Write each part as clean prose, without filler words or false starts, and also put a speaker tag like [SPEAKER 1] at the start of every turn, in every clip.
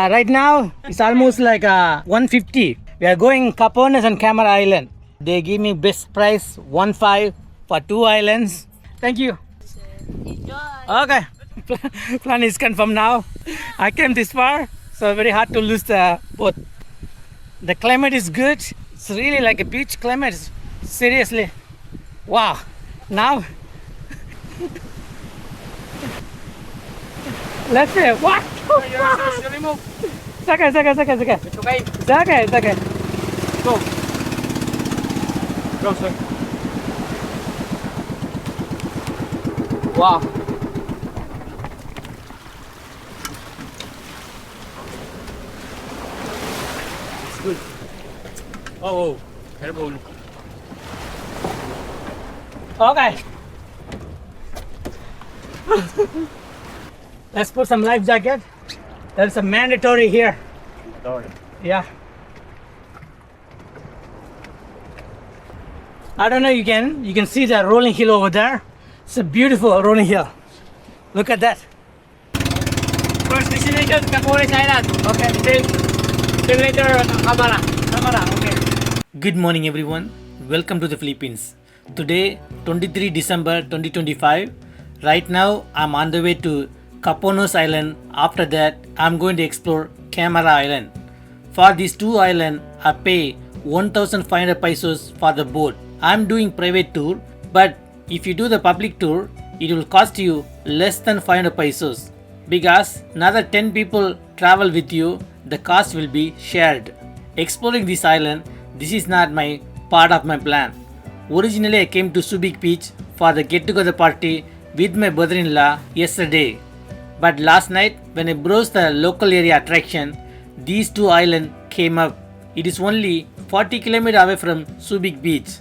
[SPEAKER 1] Right now, it's almost like 150. We are going Capones and Camera Island. They give me best price 1.5 for 2 islands. Thank you.
[SPEAKER 2] Enjoy.
[SPEAKER 1] Okay. Plan is confirmed now. I came this far, so very hard to lose the boat. The climate is good. It's really like a beach climate. Seriously. Wow. Now, let's see. What? It's okay. It's okay.
[SPEAKER 3] Go. Go, sir.
[SPEAKER 1] Wow.
[SPEAKER 3] It's good. Oh, careful.
[SPEAKER 1] Okay. Let's put some life jacket. There's a mandatory here.
[SPEAKER 3] Sorry.
[SPEAKER 1] Yeah. I don't know. You can see the rolling hill over there. It's a beautiful rolling hill. Look at that.
[SPEAKER 3] First destination, Capones Island.
[SPEAKER 1] Okay.
[SPEAKER 3] Till later, Camara. Okay.
[SPEAKER 1] Good morning, everyone. Welcome to the Philippines. Today, 23 December 2025. Right now, I'm on the way to Capones Island. After that, I'm going to explore Camera Island. For these two islands, I pay 1,500 pesos for the boat. I'm doing private tour, but if you do the public tour, it will cost you less than 500 pesos. Because another 10 people travel with you, the cost will be shared. Exploring this island, this is not my part of my plan. Originally, I came to Subic Beach for the get-together party with my brother-in-law yesterday. But last night, when I browsed the local area attraction, these two islands came up. It is only 40 km away from Subic Beach.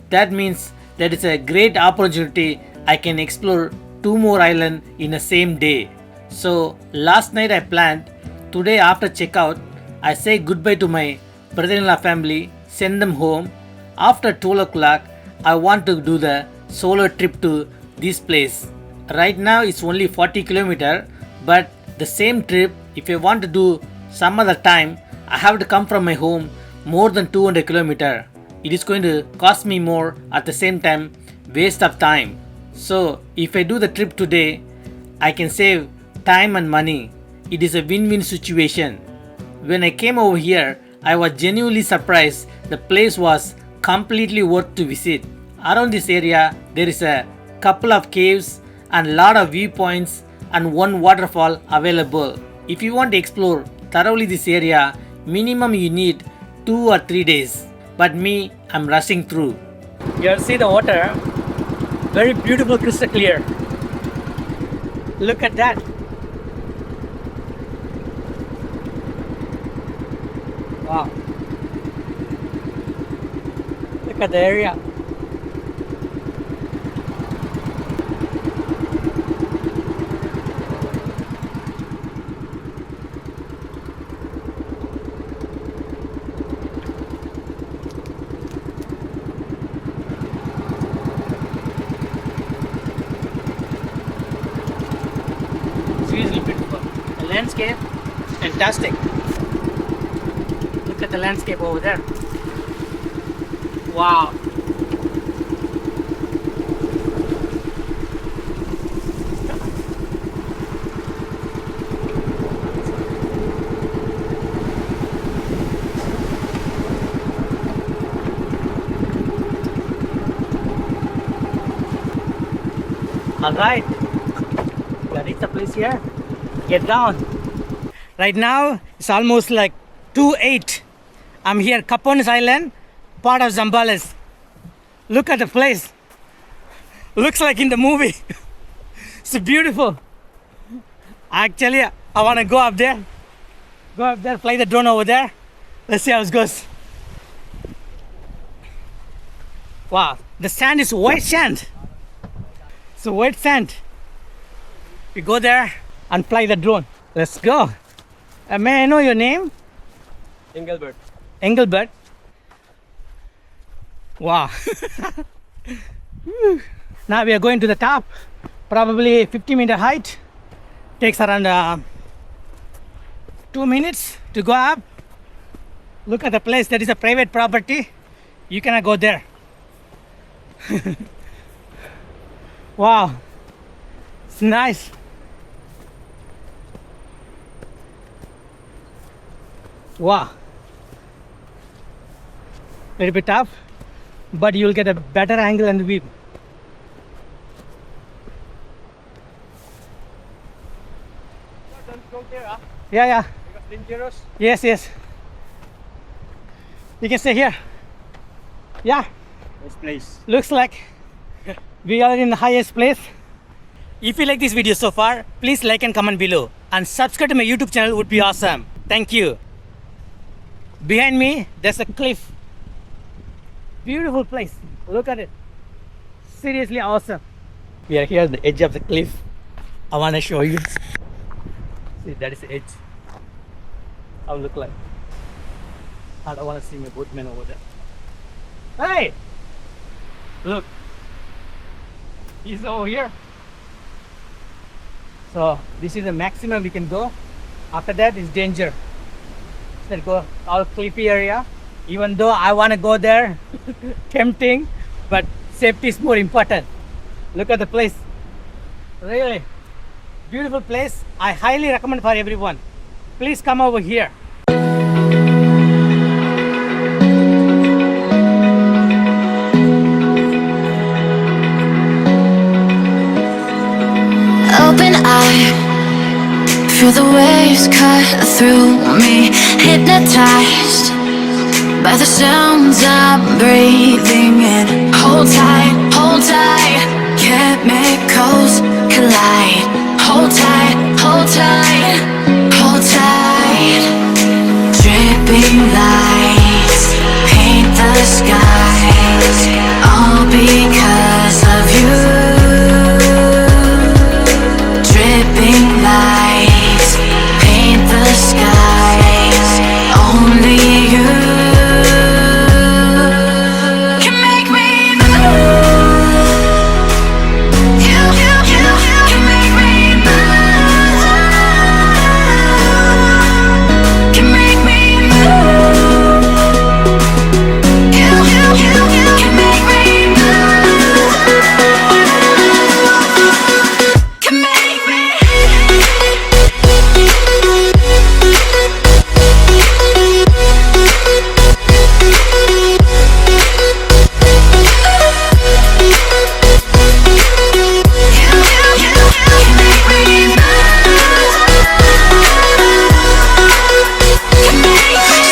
[SPEAKER 1] That means that it's a great opportunity. I can explore 2 more islands in the same day. So last night I planned, today after checkout, I say goodbye to my brother-in-law family, send them home. After 12 o'clock, I want to do the solo trip to this place. Right now it's only 40 km, but the same trip, if I want to do some other time, I have to come from my home more than 200 km. It is going to cost me more, at the same time waste of time. So if I do the trip today, I can save time and money. It is a win-win situation. When I came over here, I was genuinely surprised. The place was completely worth to visit. Around this area, there is a couple of caves and lot of viewpoints and one waterfall available. If you want to explore thoroughly this area, minimum you need 2 or 3 days. But me, I'm rushing through. You see the water, very beautiful, crystal clear. Look at that. Wow. Look at the area. Seriously beautiful. The landscape, fantastic. Look at the landscape over there. Wow. Alright. That is the place here. Get down. Right now, it's almost like 2:08. I'm here, Capones Island, part of Zambales. Look at the place. Looks like in the movie. It's beautiful. Actually, I want to go up there. Fly the drone over there. Let's see how it goes. Wow, the sand is white sand. It's a white sand. We go there and fly the drone. Let's go. May I know your name?
[SPEAKER 3] Engelbert.
[SPEAKER 1] Engelbert. Wow. Now we are going to the top. Probably 50-meter height. Takes around 2 minutes to go up. Look at the place. That is a private property. You cannot go there. Wow, it's nice. Wow, little bit tough, but you'll get a better angle and view.
[SPEAKER 3] Don't go there, ah.
[SPEAKER 1] Yeah.
[SPEAKER 3] Because dangerous.
[SPEAKER 1] Yes. You can stay here. Yeah,
[SPEAKER 3] This place.
[SPEAKER 1] looks like we are in the highest place. If you like this video so far, please like and comment below, and subscribe to my YouTube channel would be awesome. Thank you. Behind me, there's a cliff. Beautiful place. Look at it. Seriously awesome. We are here at the edge of the cliff. I want to show you. See, that is the edge. How it look like. I don't want to see my boatman over there. Hey! Look. He's over here. So this is the maximum we can go. After that is danger. Let's go all cliffy area. Even though I want to go there, tempting, but safety is more important. Look at the place. Really beautiful place. I highly recommend for everyone. Please come over here.
[SPEAKER 2] Open eye, feel the waves cut through me, hypnotized by the sounds I'm breathing in. Hold tight, chemicals collide. Hold tight, hold tight, hold tight. Dripping lights paint the skies, all because of you. Dripping lights paint the skies, only you can make me move. You can make me move. Can make me move. You can make me move. Can make me.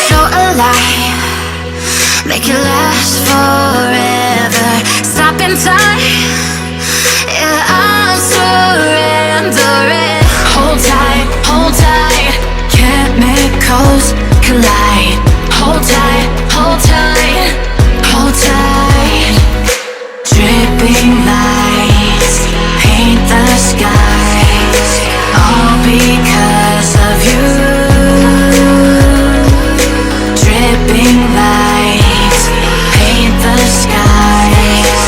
[SPEAKER 2] So alive, make it last forever. Stop in time, yeah, I'm surrendering. Hold tight, chemicals collide. Hold tight, hold tight, hold tight. Dripping lights paint the skies, all because of you. Dripping lights paint the skies,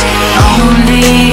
[SPEAKER 2] only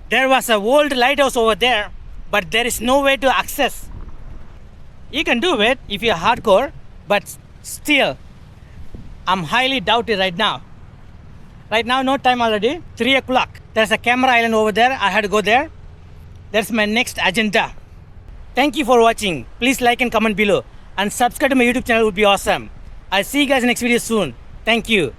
[SPEAKER 1] There was a old lighthouse over there, but there is no way to access. You can do it if you're hardcore, but still, I'm highly doubted right now. Right now, no time already, 3 o'clock. There's a camera island over there, I had to go there. That's my next agenda. Thank you for watching. Please like and comment below. And subscribe to my YouTube channel would be awesome. I'll see you guys next video soon. Thank you.